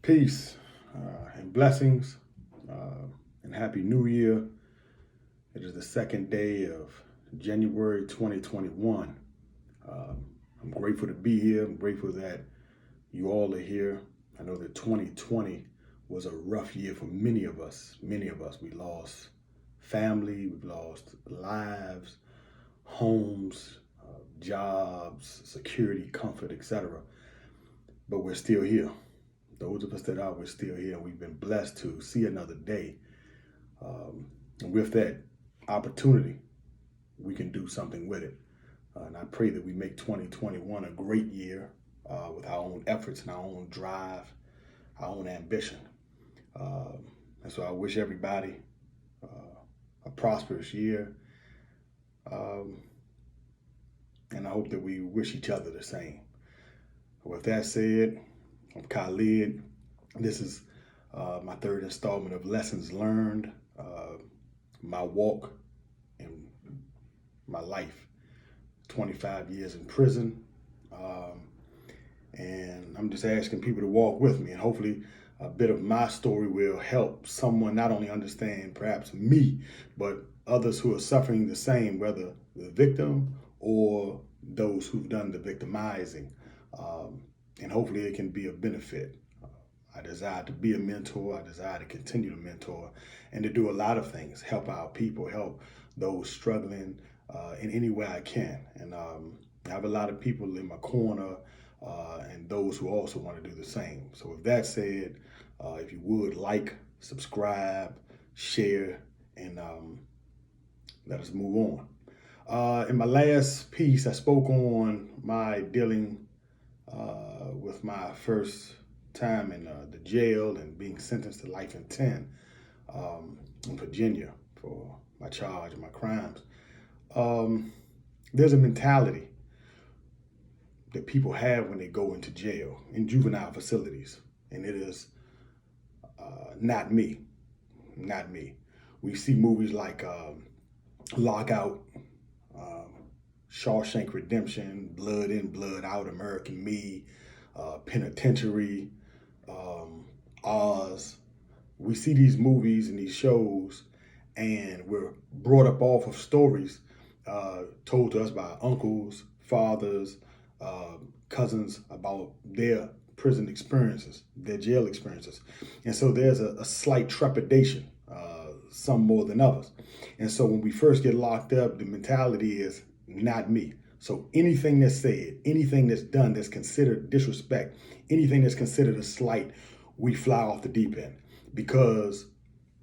Peace and blessings and Happy New Year. It is the second day of January 2021. I'm grateful to be here. I'm grateful that you all are here. I know that 2020 was a rough year for many of us. Many of us, we lost family, we've lost lives, homes, jobs, security, comfort, etc. But we're still here. Those of us that are, we're still here, and we've been blessed to see another day. And with that opportunity, we can do something with it. And I pray that we make 2021 a great year with our own efforts and our own drive, our own ambition. And so I wish everybody a prosperous year. And I hope that we wish each other the same. With that said, I'm Khalid. This is my third installment of Lessons Learned, my walk in my life, 25 years in prison. And I'm just asking people to walk with me, and hopefully a bit of my story will help someone not only understand perhaps me, but others who are suffering the same, whether the victim or those who've done the victimizing. And hopefully it can be a benefit. I desire to be a mentor. I desire to continue to mentor and to do a lot of things, help our people, help those struggling in any way I can. And I have a lot of people in my corner and those who also want to do the same. So with that said, if you would like, subscribe, share, and let us move on. In my last piece, I spoke on my dealing with my first time in the jail and being sentenced to life in 10 in Virginia for my charge and my crimes. There's a mentality that people have when they go into jail in juvenile facilities, and it is not me. We see movies like Lockout, Shawshank Redemption, Blood In, Blood Out, American Me, Penitentiary, Oz. We see these movies and these shows, and we're brought up off of stories told to us by uncles, fathers, cousins about their prison experiences, their jail experiences. And so there's a slight trepidation, some more than others. And so when we first get locked up, the mentality is not me. So anything that's said, anything that's done that's considered disrespect, anything that's considered a slight, we fly off the deep end, because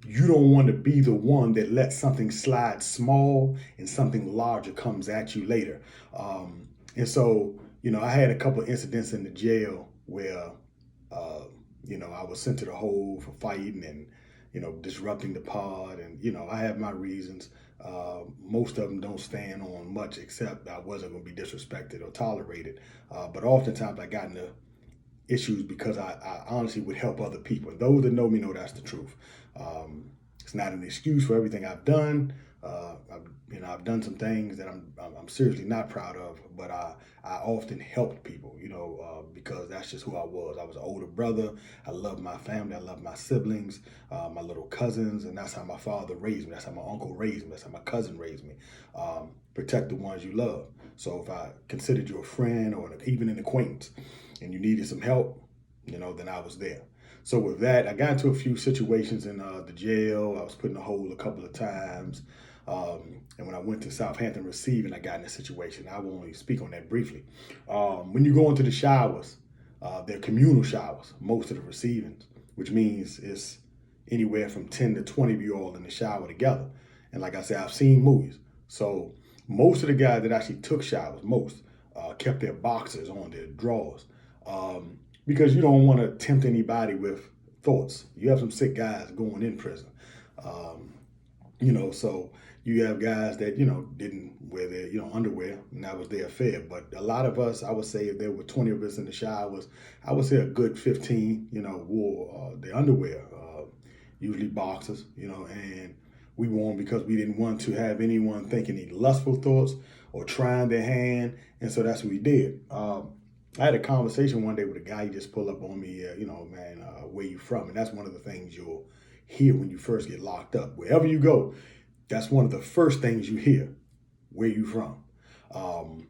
you don't want to be the one that lets something slide small and something larger comes at you later. And so, I had a couple of incidents in the jail where, I was sent to the hole for fighting and, disrupting the pod. And, I have my reasons. Most of them don't stand on much, except I wasn't going to be disrespected or tolerated. But oftentimes I got into issues because I honestly would help other people. And those that know me know that's the truth. It's not an excuse for everything I've done. I've done some things that I'm seriously not proud of, but I often helped people, because that's just who I was. I was an older brother. I loved my family. I loved my siblings, my little cousins, and that's how my father raised me. That's how my uncle raised me. That's how my cousin raised me. Protect the ones you love. So if I considered you a friend or even an acquaintance and you needed some help, then I was there. So with that, I got into a few situations in the jail. I was put in a hole a couple of times. And when I went to Southampton receiving, I got in a situation. I will only speak on that briefly. When you go into the showers, they're communal showers, most of the receivings, which means it's anywhere from 10 to 20 of you all in the shower together. And like I said, I've seen movies. So most of the guys that actually took showers, kept their boxers on, their drawers, because you don't want to tempt anybody with thoughts. You have some sick guys going in prison. So you have guys that, didn't wear their, underwear, and that was their affair. But a lot of us, I would say if there were 20 of us in the showers, I would say a good 15, wore their underwear, usually boxers, and we wore them because we didn't want to have anyone thinking any lustful thoughts or trying their hand. And so that's what we did. I had a conversation one day with a guy. He just pulled up on me, man, where you from? And that's one of the things you'll hear when you first get locked up. Wherever you go, that's one of the first things you hear. Where you from? Um,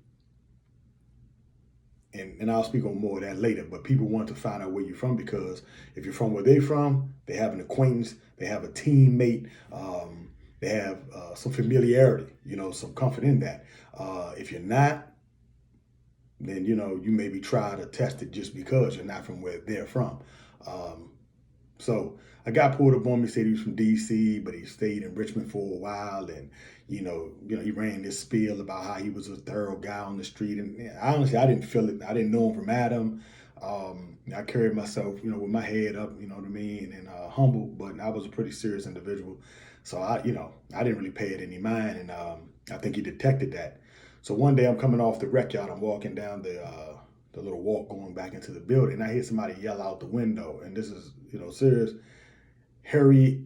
and I'll speak on more of that later. But people want to find out where you're from, because if you're from where they're from, they have an acquaintance, they have a teammate, they have some familiarity, some comfort in that. If you're not, then you maybe try to test it just because you're not from where they're from. Um, so a guy pulled up on me, said he was from DC, but he stayed in Richmond for a while, and he ran this spiel about how he was a thorough guy on the street. And honestly, I didn't feel it. I didn't know him from Adam. I carried myself, with my head up, you know what I mean, and humble, but I was a pretty serious individual. So I didn't really pay it any mind, and I think he detected that. So one day I'm coming off the rec yard, I'm walking down the little walk going back into the building, and I hear somebody yell out the window, and this is, serious. Harry,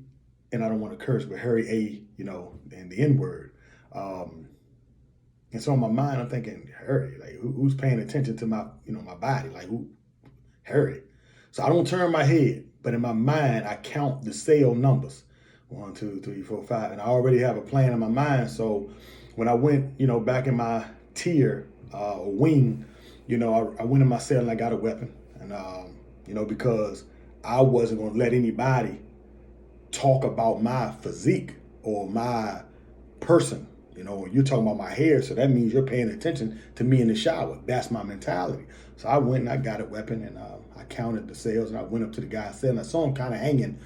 and I don't want to curse, but Harry A, and the N word. And so in my mind, I'm thinking, Harry, like who's paying attention to my, my body? Like who, Harry? So I don't turn my head, but in my mind, I count the cell numbers. 1, 2, 3, 4, 5. And I already have a plan in my mind. So when I went, back in my tier or wing, I went in my cell and I got a weapon. And, because I wasn't going to let anybody talk about my physique or my person. You're talking about my hair, so that means you're paying attention to me in the shower. That's my mentality. So I went and I got a weapon, and I counted the cells, and I went up to the guy's cell, and I saw him kind of hanging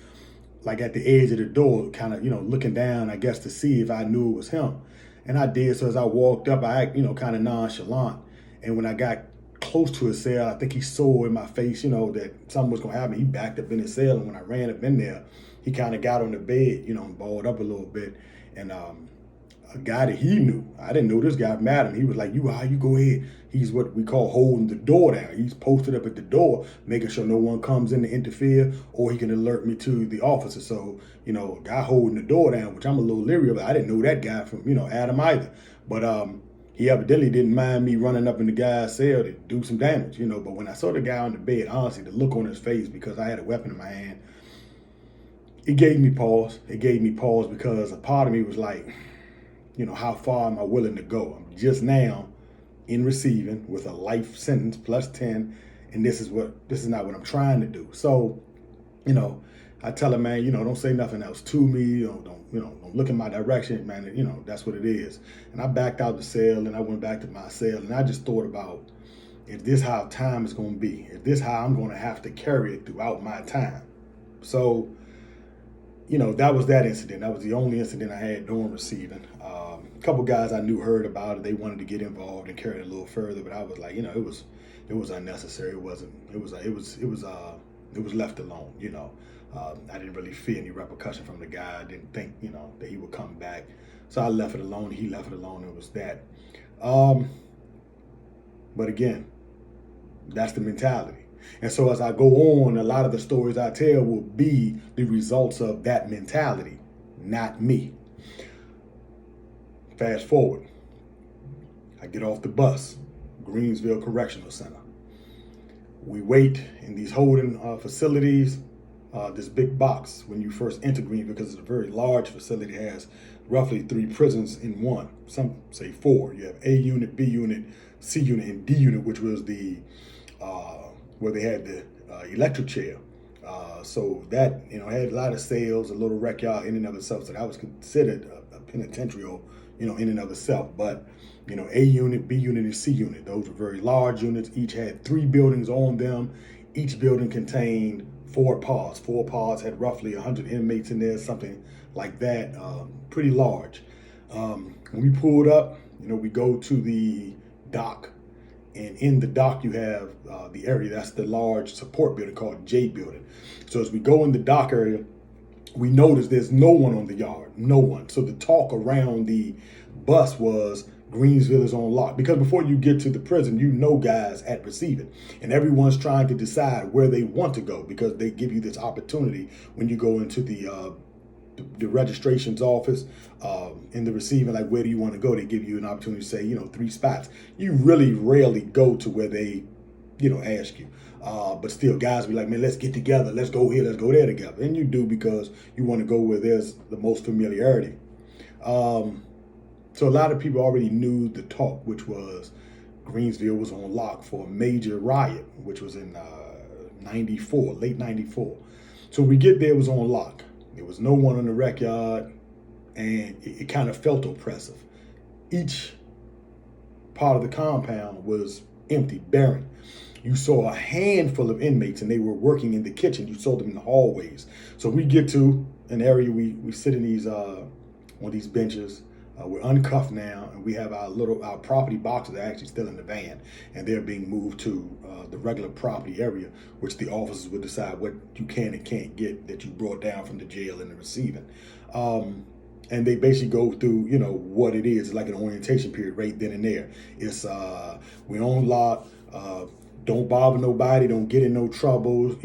like at the edge of the door, kind of, looking down, I guess, to see if I knew it was him. And I did. So as I walked up, I act, kind of nonchalant. And when I got close to his cell, I think he saw in my face, that something was going to happen. He backed up in his cell. And when I ran up in there, he kind of got on the bed, and balled up a little bit. And a guy that he knew, I didn't know this guy, Madam, he was like, you go ahead. He's what we call holding the door down. He's posted up at the door, making sure no one comes in to interfere, or he can alert me to the officer. So, a guy holding the door down, which I'm a little leery of. I didn't know that guy from, Adam either. But he evidently didn't mind me running up in the guy's cell to do some damage, But when I saw the guy on the bed, honestly, the look on his face, because I had a weapon in my hand, it gave me pause. It gave me pause because a part of me was like, how far am I willing to go? I'm just now in receiving with a life sentence plus 10, and this is not what I'm trying to do. So, I tell him, man, don't say nothing else to me. Don't look in my direction, man. That's what it is. And I backed out the cell, and I went back to my cell, and I just thought about, if this how time is going to be, if this how I'm going to have to carry it throughout my time. So, that was that incident. That was the only incident I had during receiving. A couple guys I knew heard about it. They wanted to get involved and carry it a little further, but I was like, it was unnecessary. It was left alone. I didn't really fear any repercussion from the guy. I didn't think, that he would come back. So I left it alone. He left it alone. It was that. But again, that's the mentality. And so as I go on, a lot of the stories I tell will be the results of that mentality, not me. Fast forward. I get off the bus, Greensville Correctional Center. We wait in these holding facilities, this big box when you first enter Greensville, because it's a very large facility. It has roughly 3 prisons in one. Some say 4. You have A unit, B unit, C unit, and D unit, which was the where they had the electric chair. So that, had a lot of cells, a little rec yard in and of itself. So that was considered a penitentiary, in and of itself. But, A unit, B unit, and C unit, those were very large units. Each had 3 buildings on them. Each building contained 4 pods. 4 pods had roughly 100 inmates in there, something like that. Pretty large. When we pulled up, we go to the dock. And in the dock, you have the area, that's the large support building called J building. So as we go in the dock area, we notice there's no one on the yard, no one. So the talk around the bus was Greensville is on lock. Because before you get to the prison, guys at receiving. And everyone's trying to decide where they want to go, because they give you this opportunity when you go into the registrations office in the receiving, like, where do you want to go? They give you an opportunity to say, 3 spots. You really rarely go to where they ask you. But still, guys be like, man, let's get together. Let's go here. Let's go there together. And you do because you want to go where there's the most familiarity. So a lot of people already knew the talk, which was Greensville was on lock for a major riot, which was in 94, late 94. So we get there, it was on lock. There was no one in the rec yard, and it kind of felt oppressive. Each part of the compound was empty, barren. You saw a handful of inmates, and they were working in the kitchen. You saw them in the hallways. So we get to an area, we sit in these on these benches. We're uncuffed now, and we have our property boxes are actually still in the van, and they're being moved to the regular property area, which the officers would decide what you can and can't get that you brought down from the jail and the receiving. And they basically go through, what it is, like an orientation period right then and there. It's we on lock, don't bother nobody, don't get in no trouble,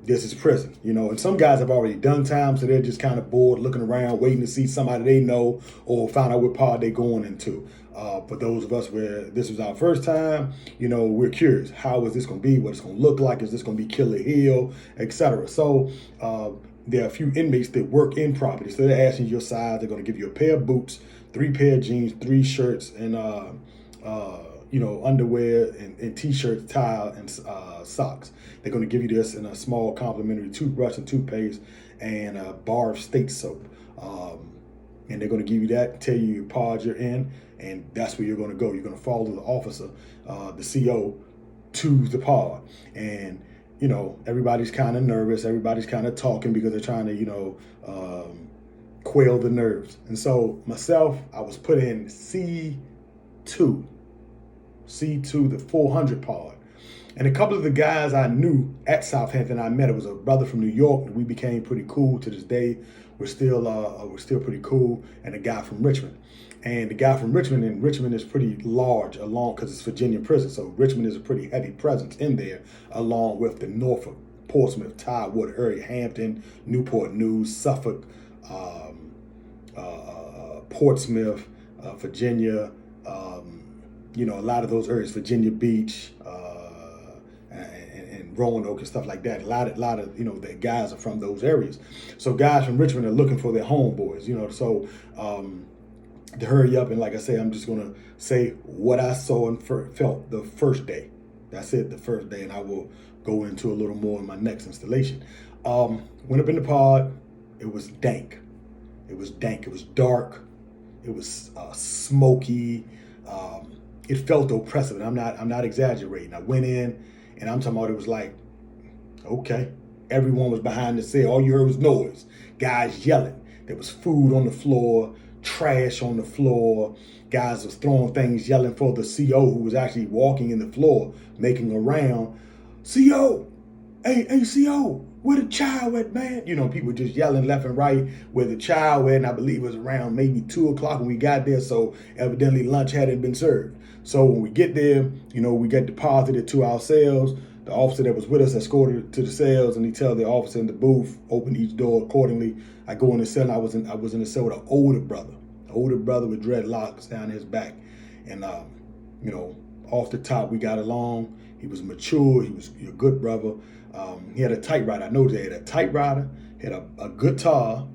this is prison, and some guys have already done time, so they're just kind of bored, looking around, waiting to see somebody they know or find out what pod they're going into. For those of us where this was our first time, we're curious. How is this going to be? What it's going to look like? Is this going to be Killer Hill, etc.? So there are a few inmates that work in property. So they're asking your size. They're going to give you a pair of boots, 3 pair of jeans, 3 shirts, and underwear and t-shirts, tie, and socks. They're going to give you this in a small complimentary toothbrush and toothpaste and a bar of state soap. And they're going to give you that, tell you your pod you're in, and that's where you're going to go. You're going to follow the officer, the CO, to the pod. And, everybody's kind of nervous. Everybody's kind of talking because they're trying to, quail the nerves. And so myself, I was put in C2, the 400 pod. And a couple of the guys I knew at Southampton, I met. It was a brother from New York, and we became pretty cool to this day. We're still pretty cool. And a guy from Richmond. And the guy from Richmond is pretty large because it's Virginia prison. So Richmond is a pretty heavy presence in there, along with the Norfolk, Portsmouth, Tidewood area, Hampton, Newport News, Suffolk, Portsmouth, Virginia, a lot of those areas, Virginia Beach, and Roanoke and stuff like that. A lot of the guys are from those areas. So guys from Richmond are looking for their homeboys, so to hurry up, and like I say, I'm just gonna say what I saw and felt the first day. That's it, the first day, and I will go into a little more in my next installation. Went up in the pod. It was dank. It was dark. It was smoky. It felt oppressive, and I'm not exaggerating. I went in, and I'm talking about it was like, okay, everyone was behind the cell. All you heard was noise, guys yelling. There was food on the floor, trash on the floor. Guys was throwing things, yelling for the CO, who was actually walking in the floor, making a round. CO, hey CO, where the child at, man? People just yelling left and right where the child at, and I believe it was around maybe 2 o'clock when we got there, so evidently lunch hadn't been served. So when we get there, we get deposited to our cells. The officer that was with us escorted to the cells, and he tells the officer in the booth, open each door accordingly. I go in the cell, and I was in the cell with an older brother with dreadlocks down his back. And, off the top, we got along. He was mature. He was a good brother. He had a typewriter. I noticed he had a typewriter, he had a guitar,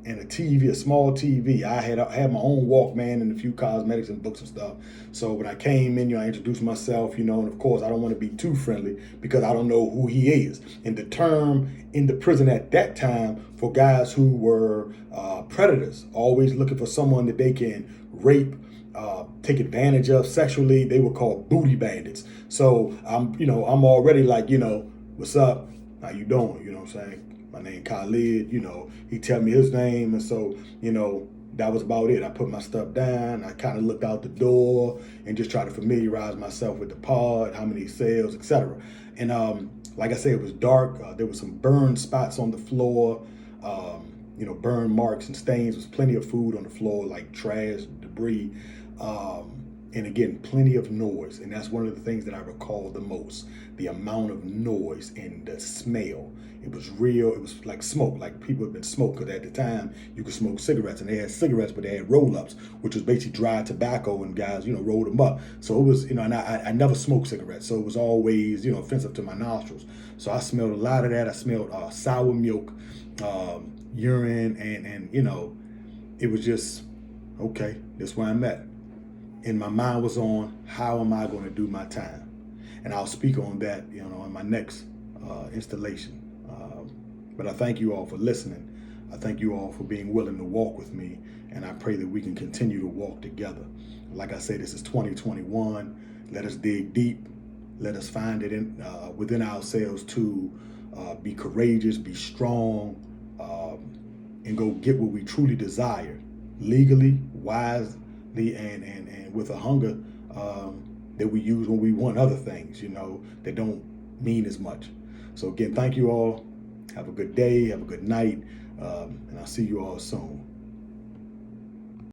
and a TV, a small TV. I had my own Walkman and a few cosmetics and books and stuff. So when I came in, I introduced myself, and of course I don't want to be too friendly because I don't know who he is. And the term in the prison at that time for guys who were predators, always looking for someone that they can rape, take advantage of sexually, they were called booty bandits. So I'm already like, what's up? How you doing? You know what I'm saying? My name Khalid, he tell me his name, and so, that was about it. I put my stuff down, I kind of looked out the door and just tried to familiarize myself with the pod, how many cells, etc. And like I said, it was dark. There was some burn spots on the floor, burn marks and stains. There was plenty of food on the floor, like trash, debris. And again, plenty of noise. And that's one of the things that I recall the most, the amount of noise and the smell. It was real. It was like smoke, like people had been smoked. Because at the time, you could smoke cigarettes, and they had cigarettes, but they had roll-ups, which was basically dry tobacco, and guys, rolled them up. So it was, and I never smoked cigarettes, so it was always, offensive to my nostrils. So I smelled a lot of that. I smelled sour milk, urine, and it was just, okay, that's where I'm at. And my mind was on, how am I going to do my time? And I'll speak on that, in my next installation. But I thank you all for listening. I thank you all for being willing to walk with me. And I pray that we can continue to walk together. Like I said, this is 2021. Let us dig deep. Let us find it within ourselves to be courageous, be strong, and go get what we truly desire, legally, wisely, and with a hunger that we use when we want other things, that don't mean as much. So again, thank you all. Have a good day. Have a good night. And I'll see you all soon.